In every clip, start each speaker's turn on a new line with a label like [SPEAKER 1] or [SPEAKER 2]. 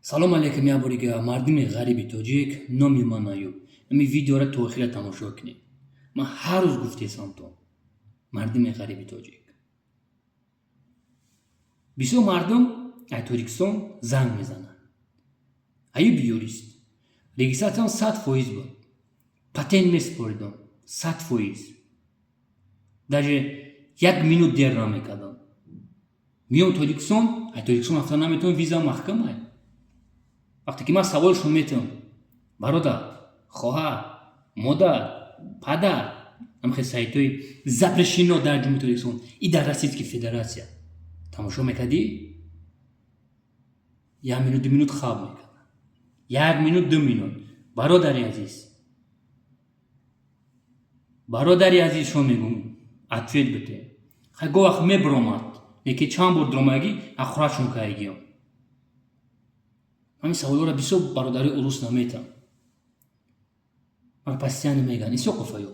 [SPEAKER 1] سلام علیکم یا بوریگا مردم غریبی توجیک نامی منایو امی ویدیو را توخیل تماشا کنید. من هر روز گفتم تو مردم غریبی توجیک بیشتر مردم اتوریکسون زنگ میزنن. ایو بیوریست. رجیستراسیون 100% بود. پاتن میسپردم 100%. даже 1 minut دیر نمیکردم. میام اتوریکسون افتا نمیتون ویزا محکمه. وقتی که من سوالشون میتونم برادر، خواهر، مادر، پدر همخه سایتوی запрещено در جمهوری اتوریکسون ای در روسیسکی فدراسیا تماشا میکردی؟ 1 minut 2 minut خواب میکرد. 1 minut 2 minut برادری عزیز شما میگم اتفیت بده. خیلی وقت میبرمت یکی چند بار درمگی اخراجشون کردیم. همین سوالا را بیشتر برادری اروس نمیتونم. من پسیانی میگن ایسو قفایو.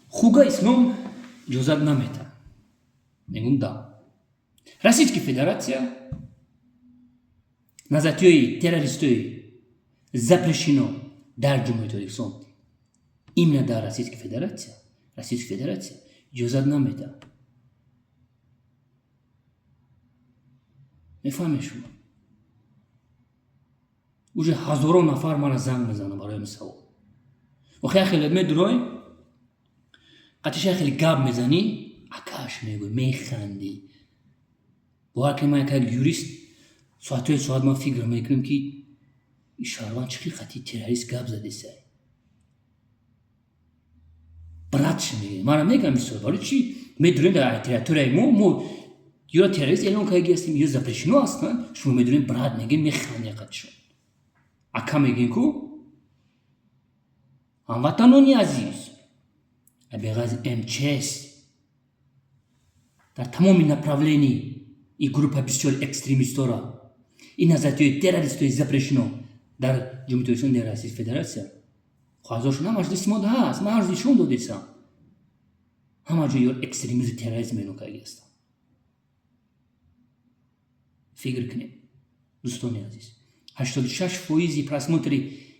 [SPEAKER 1] خوگا اسمم جزاد نمیتونم. میگم دا. روسیسکی فدراسیا نزدیکی تروریستوی запрещено در جمهوری اتوریکسون. این در روسیسکی فدراسیا جزاد نمیتونم. میفهمی شما؟ уже هزاران نفر من زنگ میزنه برای مسئله. و خیلی میدروی قطعش خیلی گاب میزنی اکاش میگوی میخندی. با هر که من یک یوریست ساعت ما فکر میکنم که این شهروان چقدر خطی تروریست گاب زده سای. براتش میگه. من میگم میسوی برای چی میدرویم در تریتوریای مو یا تروریست اعلام کردی هستیم یا запрещено هستن. شما میدرویم برات میگه میخندی قطعشون. اکا میگین کو هموطنانی عزیز ابیغاز МЧС در تمام направлений این گروپ بسیار اکستریمیستورا این نظریه تروریستوی запрещено در جمهوری اتوریکسون در روسیسکی فدراسیا خواهرشون همش دستمون هست. من ارزشون دادیسم. همه جای اکستریمیسم تروریسم اینو کاری است. فکر کنید دوستانی عزیز 86% просмотры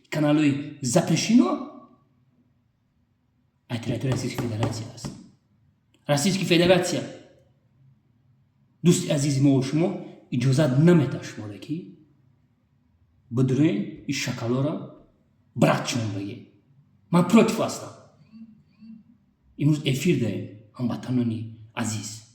[SPEAKER 1] каналului запрещено а территория Российской Федерации است. Российская Федерация دوست عزیز ما و شما اجازه نمیده شما را که بدرین این شکلا را براتشون بگیم. من پروتیف هستم. امروز افیر داریم هموطنانی عزیز.